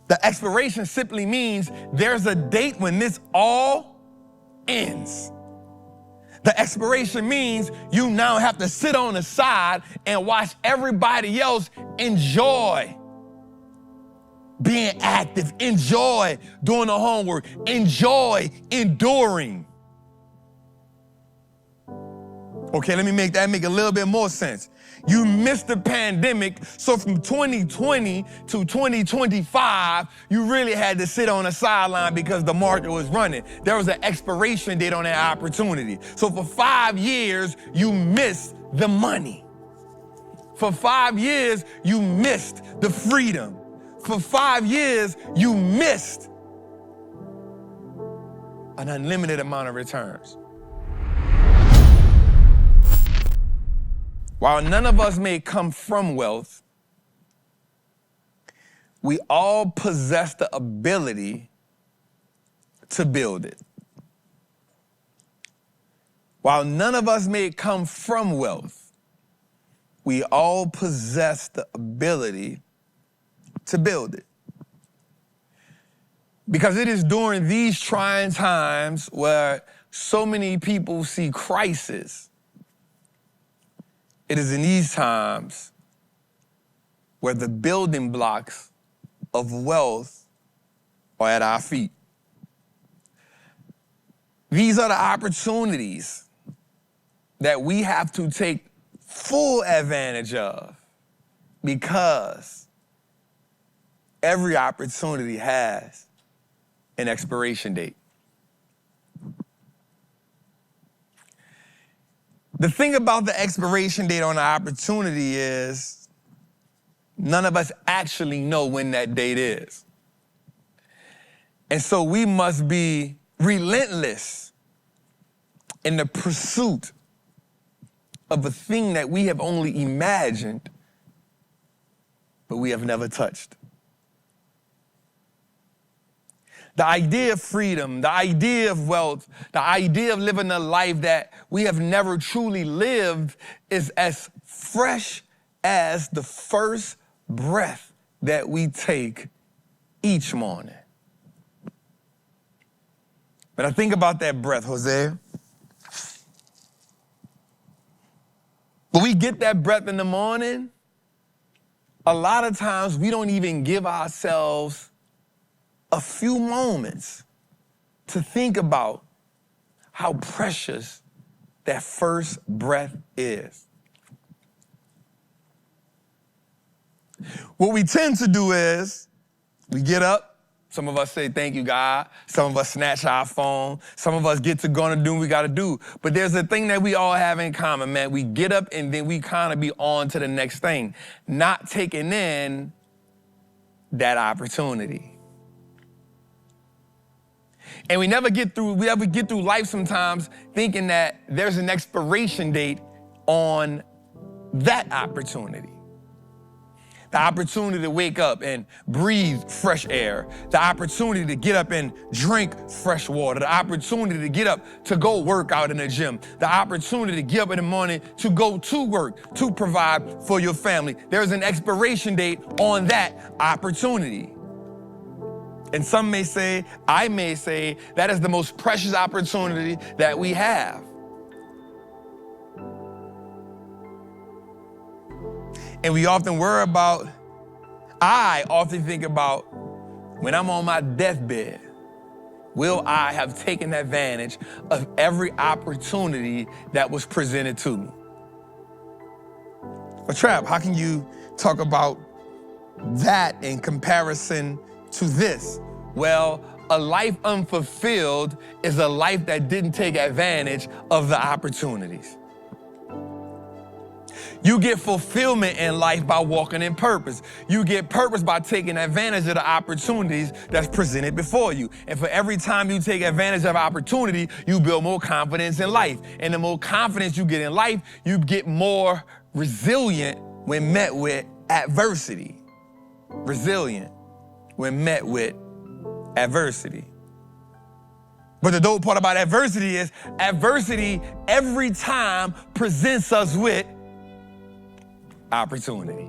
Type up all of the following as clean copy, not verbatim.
The expiration simply means there's a date when this all ends. The expiration means you now have to sit on the side and watch everybody else enjoy being active, enjoy doing the homework, enjoy enduring. Okay, let me make that make a little bit more sense. You missed the pandemic, so from 2020 to 2025, you really had to sit on the sideline because the market was running. There was an expiration date on that opportunity. So for 5 years, you missed the money. For 5 years, you missed the freedom. For 5 years, you missed an unlimited amount of returns. While none of us may come from wealth, we all possess the ability to build it. While none of us may come from wealth, we all possess the ability to build it. Because it is during these trying times where so many people see crisis, it is in these times where the building blocks of wealth are at our feet. These are the opportunities that we have to take full advantage of, because every opportunity has an expiration date. The thing about the expiration date on the opportunity is none of us actually know when that date is. And so we must be relentless in the pursuit of a thing that we have only imagined, but we have never touched. The idea of freedom, the idea of wealth, the idea of living a life that we have never truly lived is as fresh as the first breath that we take each morning. But I think about that breath, Jose. When we get that breath in the morning, a lot of times we don't even give ourselves a few moments to think about how precious that first breath is. What we tend to do is we get up, some of us say, thank you, God. Some of us snatch our phone. Some of us get to going to do what we got to do. But there's a thing that we all have in common, man. We get up and then we kind of be on to the next thing, not taking in that opportunity. And we ever get through life sometimes thinking that there's an expiration date on that opportunity. The opportunity to wake up and breathe fresh air. The opportunity to get up and drink fresh water. The opportunity to get up to go work out in the gym. The opportunity to get up in the morning to go to work, to provide for your family. There's an expiration date on that opportunity. And some may say, I may say, that is the most precious opportunity that we have. And we often worry about, I often think about, when I'm on my deathbed, will I have taken advantage of every opportunity that was presented to me? But Trap, how can you talk about that in comparison to this? Well, a life unfulfilled is a life that didn't take advantage of the opportunities. You get fulfillment in life by walking in purpose. You get purpose by taking advantage of the opportunities that's presented before you. And for every time you take advantage of opportunity, you build more confidence in life. And the more confidence you get in life, you get more resilient when met with adversity. Resilient when met with adversity. But the dope part about adversity is adversity every time presents us with opportunity.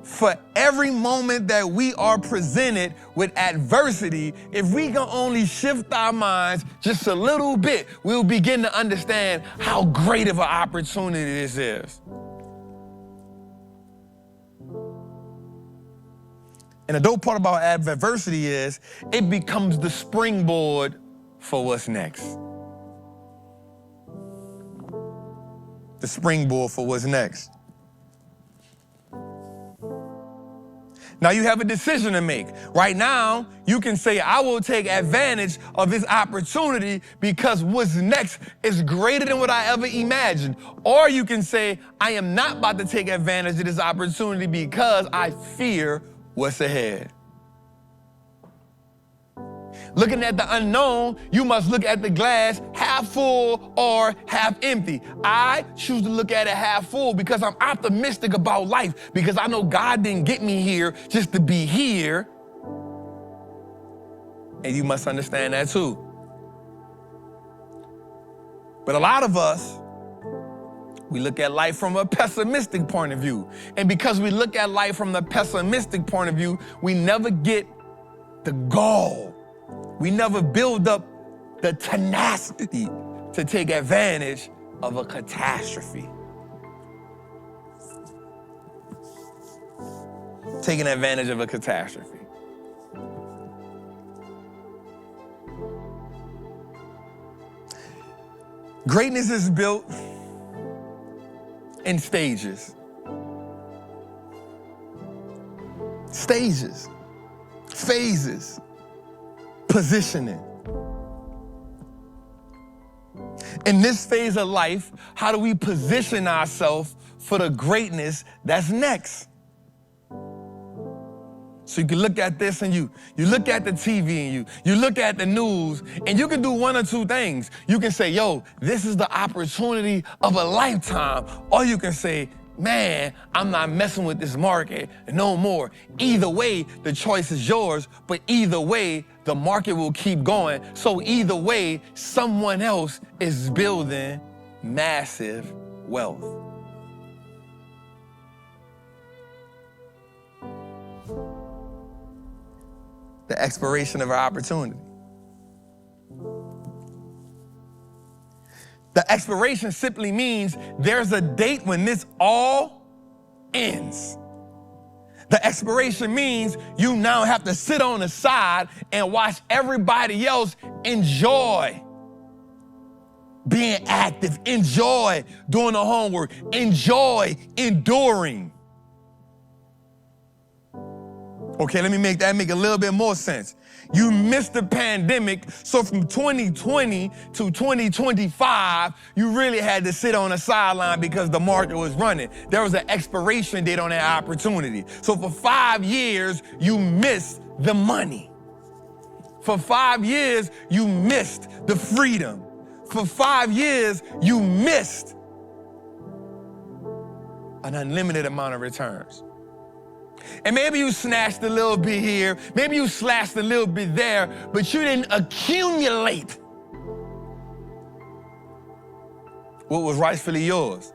for every moment that we are presented with adversity, if we can only shift our minds just a little bit, we'll begin to understand how great of an opportunity this is. And the dope part about adversity is it becomes the springboard for what's next. The springboard for what's next. Now you have a decision to make. Right now, you can say, I will take advantage of this opportunity because what's next is greater than what I ever imagined. Or you can say, I am not about to take advantage of this opportunity because I fear what's ahead. Looking at the unknown, you must look at the glass half full or half empty. I choose to look at it half full because I'm optimistic about life, because I know God didn't get me here just to be here. And you must understand that too. But a lot of us, we look at life from a pessimistic point of view. And because we look at life from the pessimistic point of view, we never get the gall. We never build up the tenacity to take advantage of a catastrophe. Taking advantage of a catastrophe. Greatness is built in stages. Stages, phases, positioning. In this phase of life, how do we position ourselves for the greatness that's next? So you can look at this and you look at the TV and you look at the news, and you can do one or two things. You can say, yo, this is the opportunity of a lifetime. Or you can say, man, I'm not messing with this market no more. Either way, the choice is yours, but either way, the market will keep going. So either way, someone else is building massive wealth. The expiration of our opportunity. The expiration simply means there's a date when this all ends. The expiration means you now have to sit on the side and watch everybody else enjoy being active, enjoy doing the homework, enjoy enduring. Okay, let me make that make a little bit more sense. You missed the pandemic, so from 2020 to 2025, you really had to sit on the sideline because the market was running. There was an expiration date on that opportunity. So for 5 years, you missed the money. For 5 years, you missed the freedom. For 5 years, you missed an unlimited amount of returns. And maybe you snatched a little bit here, maybe you slashed a little bit there, but you didn't accumulate what was rightfully yours.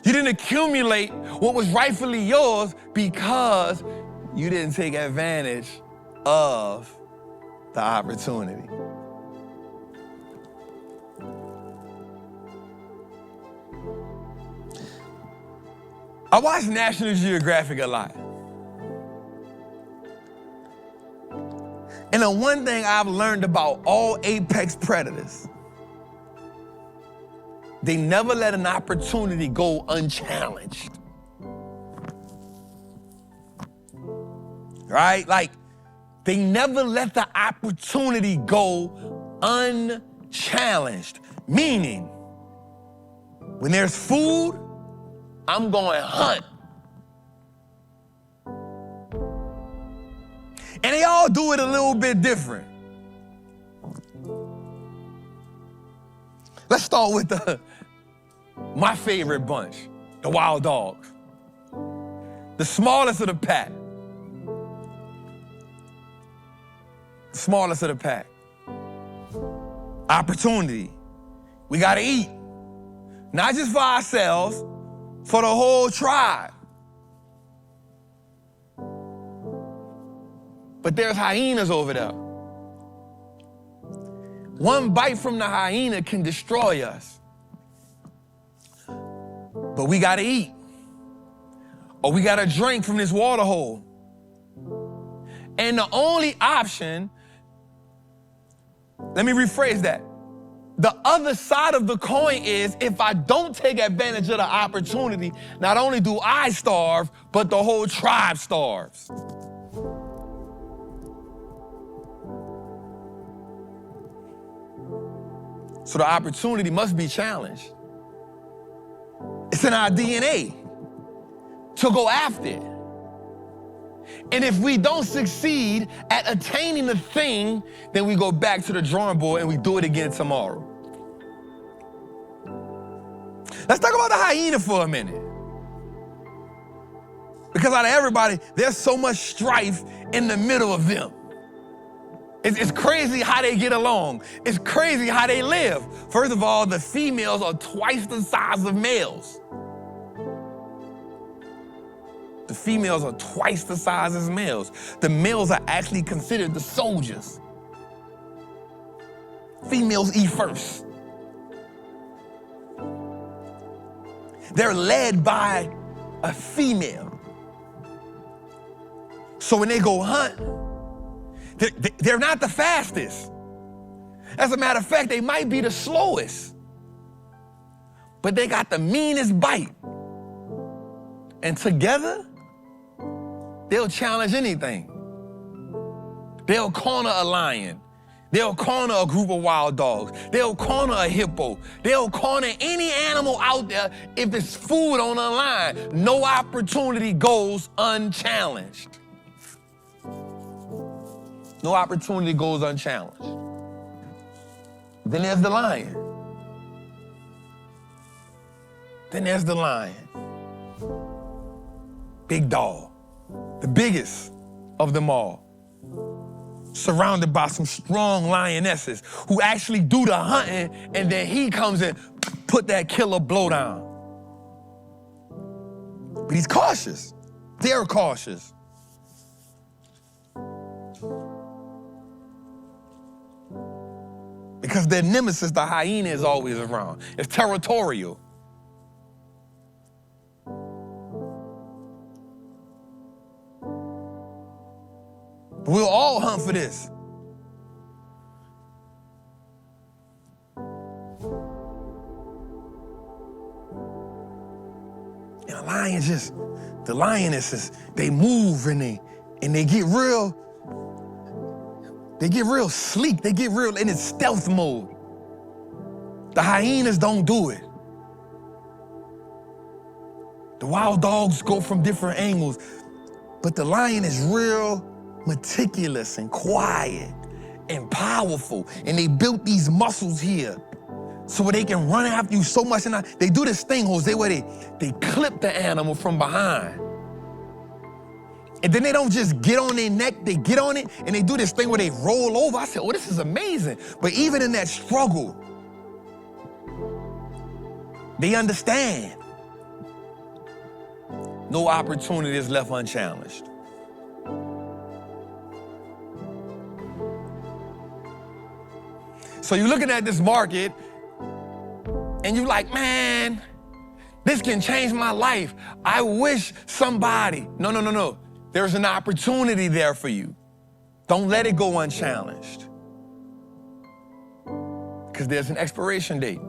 You didn't accumulate what was rightfully yours because you didn't take advantage of the opportunity. I watch National Geographic a lot. And the one thing I've learned about all apex predators, they never let an opportunity go unchallenged. Right? Like, they never let the opportunity go unchallenged. Meaning, when there's food, I'm going hunt. And they all do it a little bit different. Let's start with my favorite bunch, the wild dogs. The smallest of the pack. Smallest of the pack. Opportunity. We gotta eat. Not just for ourselves, for the whole tribe. but there's hyenas over there. One bite from the hyena can destroy us. But we gotta eat, or we gotta drink from this water hole. And the only option, let me rephrase that. The other side of the coin is, if I don't take advantage of the opportunity, not only do I starve, but the whole tribe starves. So the opportunity must be challenged. It's in our DNA to go after it. And if we don't succeed at attaining the thing, then we go back to the drawing board and we do it again tomorrow. Let's talk about the hyena for a minute. Because out of everybody, there's so much strife in the middle of them. It's crazy how they get along. It's crazy how they live. First of all, the females are twice the size of males. The females are twice the size as males. The males are actually considered the soldiers. Females eat first. They're led by a female. So when they go hunt, they're not the fastest. As a matter of fact, they might be the slowest. But they got the meanest bite. And together, they'll challenge anything. They'll corner a lion. They'll corner a group of wild dogs. They'll corner a hippo. They'll corner any animal out there if it's food on the line. No opportunity goes unchallenged. No opportunity goes unchallenged. Then there's the lion. Then there's the lion. Big dog. The biggest of them all. Surrounded by some strong lionesses who actually do the hunting, and then he comes and put that killer blow down. But he's cautious. They're cautious. Because their nemesis, the hyena, is always around. It's territorial. We'll all hunt for this. And the lionesses, they move and they get real sleek. They get real in its stealth mode. The hyenas don't do it. The wild dogs go from different angles, but the lion is real meticulous and quiet and powerful. And they built these muscles here so they can run after you so much. And they do this thing, Jose, where they clip the animal from behind. And then they don't just get on their neck, they get on it and they do this thing where they roll over. I said, oh, this is amazing. But even in that struggle, they understand. No opportunity is left unchallenged. So you're looking at this market and you're like, man, this can change my life. I wish somebody. No. There's an opportunity there for you. Don't let it go unchallenged. Because there's an expiration date.